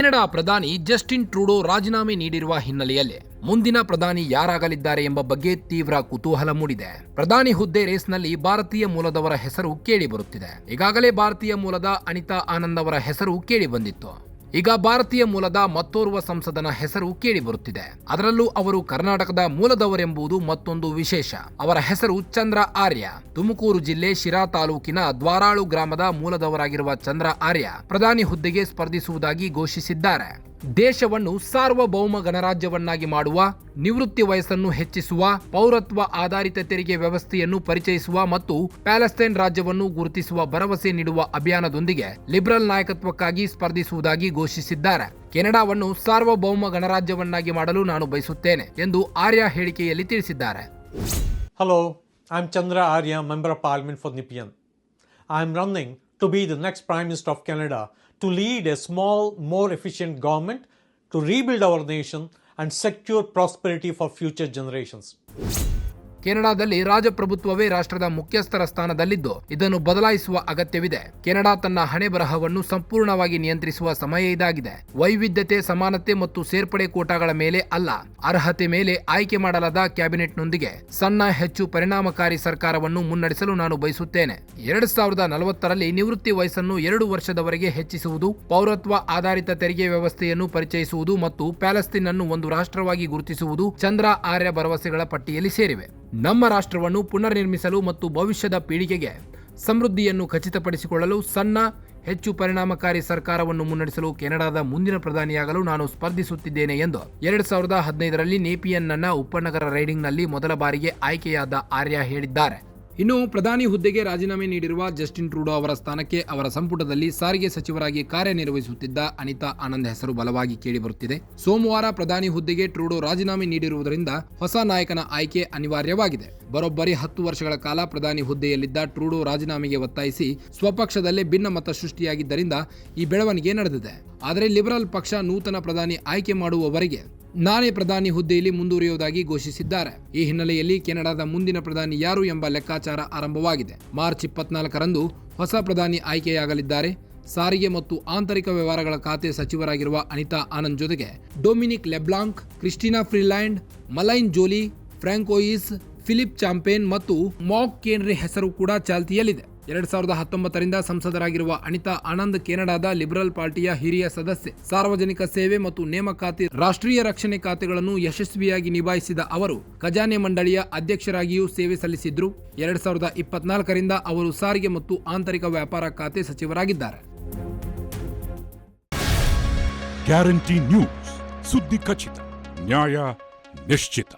Canada ಪ್ರಧಾನಿ Justin Trudeau ರಾಜೀನಾಮೆ ನೀಡಿರುವ ಹಿನ್ನೆಲೆಯಲ್ಲಿ ಮುಂದಿನ ಪ್ರಧಾನಿ ಯಾರಾಗಲಿದ್ದಾರೆ ಎಂಬ ಬಗ್ಗೆ ತೀವ್ರ ಕುತೂಹಲ ಮೂಡಿದೆ. ಪ್ರಧಾನಿ ಹುದ್ದೆ ರೇಸ್ನಲ್ಲಿ ಭಾರತೀಯ ಮೂಲದವರ ಹೆಸರು ಕೇಳಿಬರುತ್ತಿದೆ. ಈಗಾಗಲೇ ಭಾರತೀಯ ಮೂಲದ ಅನಿತಾ ಆನಂದ್ ಅವರ ಹೆಸರು ಕೇಳಿಬಂದಿತ್ತು. ಈಗ ಭಾರತೀಯ ಮೂಲದ ಮತ್ತೋರ್ವ ಸಂಸದನ ಹೆಸರು ಕೇಳಿಬರುತ್ತಿದೆ. ಅದರಲ್ಲೂ ಅವರು ಕರ್ನಾಟಕದ ಮೂಲದವರೆಂಬುದು ಮತ್ತೊಂದು ವಿಶೇಷ. ಅವರ ಹೆಸರು ಚಂದ್ರ ಆರ್ಯ. ತುಮಕೂರು ಜಿಲ್ಲೆ ಶಿರಾ ತಾಲೂಕಿನ ದ್ವಾರಾಳು ಗ್ರಾಮದ ಮೂಲದವರಾಗಿರುವ ಚಂದ್ರ ಆರ್ಯ ಪ್ರಧಾನಿ ಹುದ್ದೆಗೆ ಸ್ಪರ್ಧಿಸುವುದಾಗಿ ಘೋಷಿಸಿದ್ದಾರೆ. ದೇಶವನ್ನು ಸಾರ್ವಭೌಮ ಗಣರಾಜ್ಯವನ್ನಾಗಿ ಮಾಡುವ, ನಿವೃತ್ತಿ ವಯಸ್ಸನ್ನು ಹೆಚ್ಚಿಸುವ, ಪೌರತ್ವ ಆಧಾರಿತ ತೆರಿಗೆ ವ್ಯವಸ್ಥೆಯನ್ನು ಪರಿಚಯಿಸುವ ಮತ್ತು ಪ್ಯಾಲೆಸ್ತೈನ್ ರಾಜ್ಯವನ್ನು ಗುರುತಿಸುವ ಭರವಸೆ ನೀಡುವ ಅಭಿಯಾನದೊಂದಿಗೆ ಲಿಬರಲ್ ನಾಯಕತ್ವಕ್ಕಾಗಿ ಸ್ಪರ್ಧಿಸುವುದಾಗಿ ಘೋಷಿಸಿದ್ದಾರೆ. ಕೆನಡಾವನ್ನು ಸಾರ್ವಭೌಮ ಗಣರಾಜ್ಯವನ್ನಾಗಿ ಮಾಡಲು ನಾನು ಬಯಸುತ್ತೇನೆ ಎಂದು ಆರ್ಯ ಹೇಳಿಕೆಯಲ್ಲಿ ತಿಳಿಸಿದ್ದಾರೆ. Hello, I am Chandra Arya, Member of Parliament for Nepean. I am running to be the next Prime Minister of Canada, to lead a small, more efficient government, to rebuild our nation and secure prosperity for future generations. ಕೆನಡಾದಲ್ಲಿ ರಾಜಪ್ರಭುತ್ವವೇ ರಾಷ್ಟ್ರದ ಮುಖ್ಯಸ್ಥರ ಸ್ಥಾನದಲ್ಲಿದ್ದು ಇದನ್ನು ಬದಲಾಯಿಸುವ ಅಗತ್ಯವಿದೆ. Canada ತನ್ನ ಹಣೆ ಬರಹವನ್ನು ಸಂಪೂರ್ಣವಾಗಿ ನಿಯಂತ್ರಿಸುವ ಸಮಯ ಇದಾಗಿದೆ. ವೈವಿಧ್ಯತೆ, ಸಮಾನತೆ ಮತ್ತು ಸೇರ್ಪಡೆ ಕೋಟಾಗಳ ಮೇಲೆ ಅಲ್ಲ, ಅರ್ಹತೆ ಮೇಲೆ ಆಯ್ಕೆ ಮಾಡಲಾದ ಕ್ಯಾಬಿನೆಟ್ನೊಂದಿಗೆ ಸಣ್ಣ, ಹೆಚ್ಚು ಪರಿಣಾಮಕಾರಿ ಸರ್ಕಾರವನ್ನು ಮುನ್ನಡೆಸಲು ನಾನು ಬಯಸುತ್ತೇನೆ. 2040ರಲ್ಲಿ ನಿವೃತ್ತಿ ವಯಸ್ಸನ್ನು 2 ವರ್ಷದವರೆಗೆ ಹೆಚ್ಚಿಸುವುದು, ಪೌರತ್ವ ಆಧಾರಿತ ತೆರಿಗೆ ವ್ಯವಸ್ಥೆಯನ್ನು ಪರಿಚಯಿಸುವುದು ಮತ್ತು ಪ್ಯಾಲೆಸ್ತೈನ್ ಅನ್ನು ಒಂದು ರಾಷ್ಟ್ರವಾಗಿ ಗುರುತಿಸುವುದು ಚಂದ್ರ ಆರ್ಯ ಭರವಸೆಗಳ ಪಟ್ಟಿಯಲ್ಲಿ ಸೇರಿವೆ. ನಮ್ಮ ರಾಷ್ಟ್ರವನ್ನು ಪುನರ್ ನಿರ್ಮಿಸಲು ಮತ್ತು ಭವಿಷ್ಯದ ಪೀಳಿಗೆಗೆ ಸಮೃದ್ಧಿಯನ್ನು ಖಚಿತಪಡಿಸಿಕೊಳ್ಳಲು ಸಣ್ಣ, ಹೆಚ್ಚು ಪರಿಣಾಮಕಾರಿ ಸರ್ಕಾರವನ್ನು ಮುನ್ನಡೆಸಲು ಕೆನಡಾದ ಮುಂದಿನ ಪ್ರಧಾನಿಯಾಗಲು ನಾನು ಸ್ಪರ್ಧಿಸುತ್ತಿದ್ದೇನೆ ಎಂದು 2015ರಲ್ಲಿ ನೇಪಿಯನ್ನ ಉಪನಗರ ರೈಡಿಂಗ್ನಲ್ಲಿ ಮೊದಲ ಬಾರಿಗೆ ಆಯ್ಕೆಯಾದ ಆರ್ಯ ಹೇಳಿದ್ದಾರೆ. ಇನ್ನು ಪ್ರಧಾನಿ ಹುದ್ದೆಗೆ ರಾಜೀನಾಮೆ ನೀಡಿರುವ ಜಸ್ಟಿನ್ ಟ್ರೂಡೋ ಅವರ ಸ್ಥಾನಕ್ಕೆ ಅವರ ಸಂಪುಟದಲ್ಲಿ ಸಾರಿಗೆ ಸಚಿವರಾಗಿ ಕಾರ್ಯನಿರ್ವಹಿಸುತ್ತಿದ್ದ ಅನಿತಾ ಆನಂದ್ ಹೆಸರು ಬಲವಾಗಿ ಕೇಳಿಬರುತ್ತಿದೆ. ಸೋಮವಾರ ಪ್ರಧಾನಿ ಹುದ್ದೆಗೆ ಟ್ರೂಡೋ ರಾಜೀನಾಮೆ ನೀಡಿರುವುದರಿಂದ ಹೊಸ ನಾಯಕನ ಆಯ್ಕೆ ಅನಿವಾರ್ಯವಾಗಿದೆ. ಬರೋಬ್ಬರಿ 10 ವರ್ಷಗಳ ಕಾಲ ಪ್ರಧಾನಿ ಹುದ್ದೆಯಲ್ಲಿದ್ದ ಟ್ರೂಡೋ ರಾಜೀನಾಮೆಗೆ ಒತ್ತಾಯಿಸಿ ಸ್ವಪಕ್ಷದಲ್ಲೇ ಭಿನ್ನಮತ ಸೃಷ್ಟಿಯಾಗಿದ್ದರಿಂದ ಈ ಬೆಳವಣಿಗೆ ನಡೆದಿದೆ. ಆದರೆ ಲಿಬರಲ್ ಪಕ್ಷ ನೂತನ ಪ್ರಧಾನಿ ಆಯ್ಕೆ ಮಾಡುವವರೆಗೆ ನಾನೇ ಪ್ರಧಾನಿ ಹುದ್ದೆಯಲ್ಲಿ ಮುಂದುವರಿಯುವುದಾಗಿ ಘೋಷಿಸಿದ್ದಾರೆ. ಈ ಹಿನ್ನೆಲೆಯಲ್ಲಿ ಕೆನಡಾದ ಮುಂದಿನ ಪ್ರಧಾನಿ ಯಾರು ಎಂಬ ಲೆಕ್ಕಾಚಾರ ಆರಂಭವಾಗಿದೆ. ಮಾರ್ಚ್ 24ರಂದು ಹೊಸ ಪ್ರಧಾನಿ ಆಯ್ಕೆಯಾಗಲಿದ್ದಾರೆ. ಸಾರಿಗೆ ಮತ್ತು ಆಂತರಿಕ ವ್ಯವಹಾರಗಳ ಖಾತೆ ಸಚಿವರಾಗಿರುವ ಅನಿತಾ ಆನಂದ್ ಜೊತೆಗೆ ಡೊಮಿನಿಕ್ ಲೆಬ್ಲಾಂಕ್, ಕ್ರಿಸ್ಟಿನಾ ಫ್ರೀಲ್ಯಾಂಡ್, ಮಲೈನ್ ಜೋಲಿ, ಫ್ರಾಂಕೋಯಿಸ್, ಫಿಲಿಪ್ ಚಾಂಪೇನ್ ಮತ್ತು ಮಾಕ್ ಕೇನ್ರಿ ಹೆಸರು ಕೂಡ ಚಾಲ್ತಿಯಲ್ಲಿದೆ. 2019ರಿಂದ ಸಂಸದರಾಗಿರುವ ಅನಿತಾ ಆನಂದ್ ಕೆನಡಾದ ಲಿಬರಲ್ ಪಾರ್ಟಿಯ ಹಿರಿಯ ಸದಸ್ಯೆ. ಸಾರ್ವಜನಿಕ ಸೇವೆ ಮತ್ತು ನೇಮಕಾತಿ, ರಾಷ್ಟ್ರೀಯ ರಕ್ಷಣೆ ಖಾತೆಗಳನ್ನು ಯಶಸ್ವಿಯಾಗಿ ನಿಭಾಯಿಸಿದ ಅವರು ಖಜಾನೆ ಮಂಡಳಿಯ ಅಧ್ಯಕ್ಷರಾಗಿಯೂ ಸೇವೆ ಸಲ್ಲಿಸಿದ್ರು. 2024ರಿಂದ ಅವರು ಸಾರಿಗೆ ಮತ್ತು ಆಂತರಿಕ ವ್ಯಾಪಾರ ಖಾತೆ ಸಚಿವರಾಗಿದ್ದಾರೆ. ಗ್ಯಾರಂಟಿ ನ್ಯೂಸ್, ಸುದ್ದಿ ಖಚಿತ, ನ್ಯಾಯ ನಿಶ್ಚಿತ.